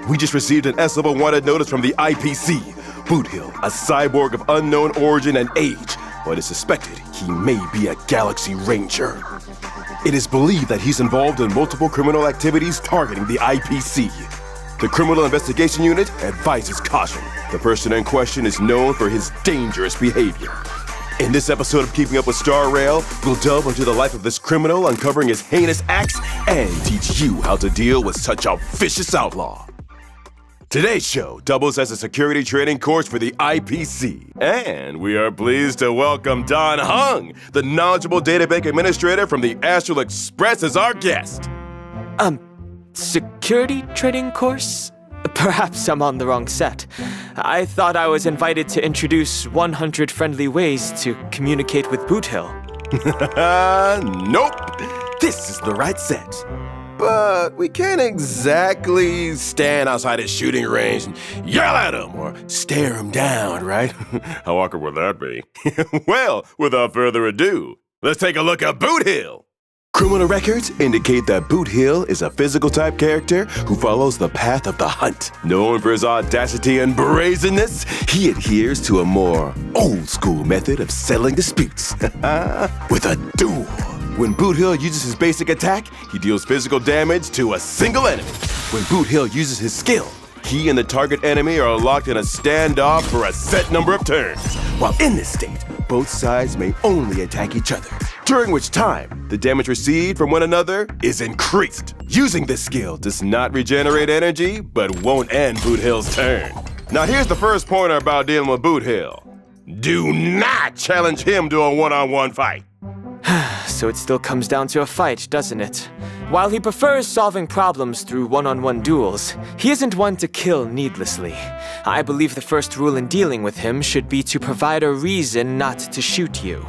We just received an S-level wanted notice from the IPC. Boothill, a cyborg of unknown origin and age, but it's suspected he may be a Galaxy Ranger. It is believed that he's involved in multiple criminal activities targeting the IPC. The Criminal Investigation Unit advises caution. The person in question is known for his dangerous behavior. In this episode of Keeping Up with Star Rail, we'll delve into the life of this criminal, uncovering his heinous acts, and teach you how to deal with such a vicious outlaw. Today's show doubles as a security training course for the IPC. And we are pleased to welcome Dan Heng, the knowledgeable databank administrator from the Astral Express, as our guest. Security training course? Perhaps I'm on the wrong set. I thought I was invited to introduce 100 friendly ways to communicate with Boothill. Nope, this is the right set. But we can't exactly stand outside his shooting range and yell at him or stare him down, right? How awkward would that be? Well, without further ado, let's take a look at Boothill. Criminal records indicate that Boothill is a physical-type character who follows the path of the hunt. Known for his audacity and brazenness, he adheres to a more old-school method of settling disputes with a duel. When Boothill uses his basic attack, he deals physical damage to a single enemy. When Boothill uses his skill, he and the target enemy are locked in a standoff for a set number of turns. While in this state, both sides may only attack each other, during which time the damage received from one another is increased. Using this skill does not regenerate energy, but won't end Boothill's turn. Now here's the first pointer about dealing with Boothill. Do not challenge him to a one-on-one fight. So it still comes down to a fight, doesn't it? While he prefers solving problems through one-on-one duels, he isn't one to kill needlessly. I believe the first rule in dealing with him should be to provide a reason not to shoot you.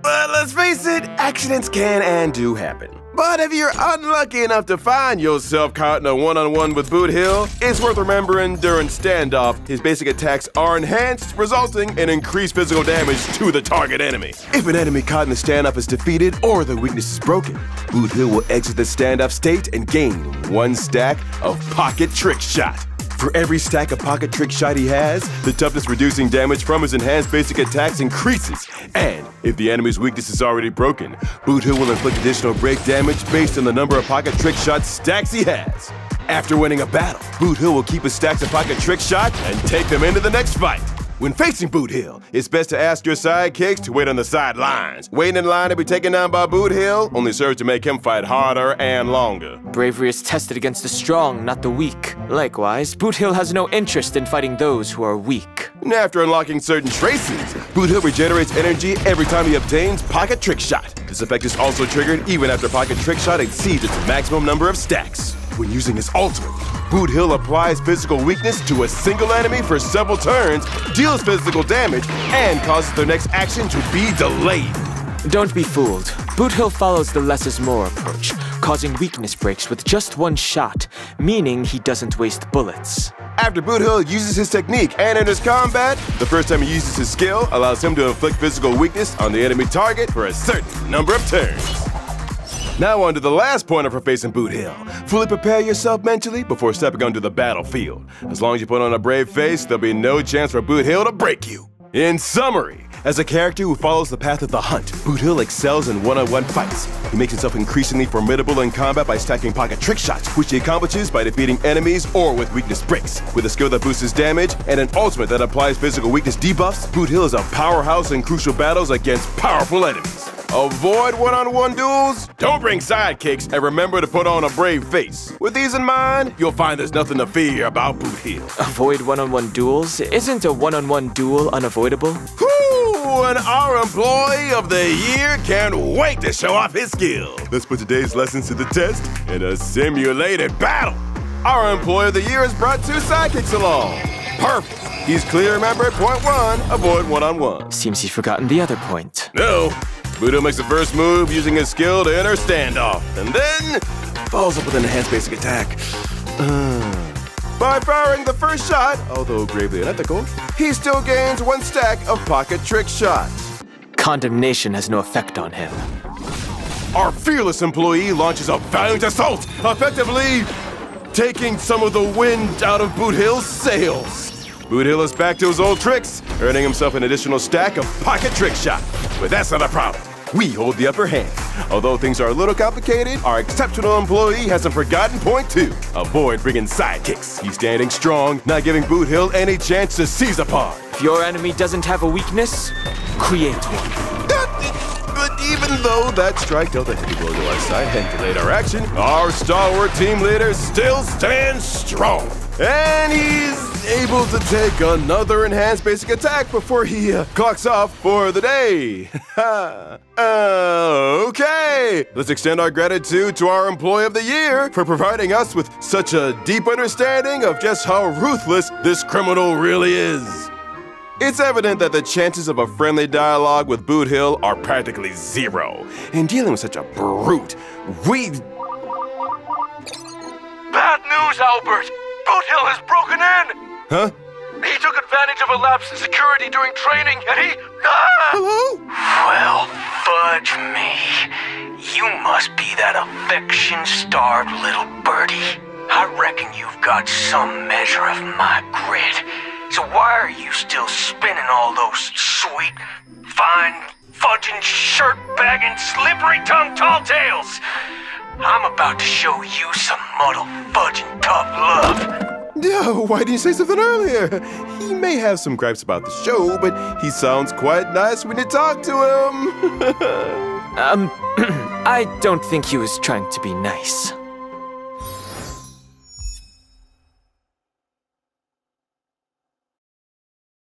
But let's face it, accidents can and do happen. But if you're unlucky enough to find yourself caught in a one-on-one with Boothill, it's worth remembering during standoff, his basic attacks are enhanced, resulting in increased physical damage to the target enemy. If an enemy caught in the standoff is defeated or the weakness is broken, Boothill will exit the standoff state and gain one stack of Pocket Trick Shot. For every stack of Pocket Trick Shot he has, the toughness reducing damage from his enhanced basic attacks increases. And if the enemy's weakness is already broken, Boothill will inflict additional break damage based on the number of Pocket Trick Shot stacks he has. After winning a battle, Boothill will keep his stacks of Pocket Trick Shot and take them into the next fight. When facing Boothill, it's best to ask your sidekicks to wait on the sidelines. Waiting in line to be taken down by Boothill only serves to make him fight harder and longer. Bravery is tested against the strong, not the weak. Likewise, Boothill has no interest in fighting those who are weak. And after unlocking certain traces, Boothill regenerates energy every time he obtains Pocket Trick Shot. This effect is also triggered even after Pocket Trick Shot exceeds its maximum number of stacks. When using his ultimate, Boothill applies physical weakness to a single enemy for several turns, deals physical damage, and causes their next action to be delayed. Don't be fooled. Boothill follows the less is more approach, causing weakness breaks with just one shot, meaning he doesn't waste bullets. After Boothill uses his technique and enters combat, the first time he uses his skill allows him to inflict physical weakness on the enemy target for a certain number of turns. Now on to the last pointer for facing Boothill. Fully prepare yourself mentally before stepping onto the battlefield. As long as you put on a brave face, there'll be no chance for Boothill to break you. In summary, as a character who follows the path of the hunt, Boothill excels in one-on-one fights. He makes himself increasingly formidable in combat by stacking Pocket Trick Shots, which he accomplishes by defeating enemies or with weakness breaks. With a skill that boosts his damage and an ultimate that applies physical weakness debuffs, Boothill is a powerhouse in crucial battles against powerful enemies. Avoid one-on-one duels, don't bring sidekicks, and remember to put on a brave face. With these in mind, you'll find there's nothing to fear about Boothill. Avoid one-on-one duels? Isn't a one-on-one duel unavoidable? Whew, and our employee of the year can't wait to show off his skill. Let's put today's lessons to the test in a simulated battle. Our employee of the year has brought two sidekicks along. Perfect. He's clear, remember, point one, avoid one-on-one. Seems he's forgotten the other point. No. Boothill makes the first move using his skill to enter standoff, and then follows up with an enhanced basic attack. By firing the first shot, although gravely unethical, he still gains one stack of Pocket Trick Shots. Condemnation has no effect on him. Our fearless employee launches a valiant assault, effectively taking some of the wind out of Boothill's sails. Boothill is back to his old tricks, earning himself an additional stack of pocket trick shot. But that's not a problem. We hold the upper hand. Although things are a little complicated, our exceptional employee hasn't forgotten point two. Avoid bringing sidekicks. He's standing strong, not giving Boothill any chance to seize upon. If your enemy doesn't have a weakness, create one. But even though that strike dealt a heavy blow to our side and delayed our action, our stalwart team leader still stands strong. And he's able to take another enhanced basic attack before he clocks off for the day. Okay, let's extend our gratitude to our Employee of the Year for providing us with such a deep understanding of just how ruthless this criminal really is. It's evident that the chances of a friendly dialogue with Boothill are practically zero. In dealing with such a brute, Bad news, Albert! Boothill has broken in! Huh? He took advantage of a lapse in security during training, and he... Hello? Well, fudge me. You must be that affection-starved little birdie. I reckon you've got some measure of my grit. So why are you still spinning all those sweet, fine, fudging, shirt-bagging, slippery-tongued tall tales? I'm about to show you some muddle, fudging tough love. No, why didn't you say something earlier? He may have some gripes about the show, but he sounds quite nice when you talk to him. I don't think he was trying to be nice.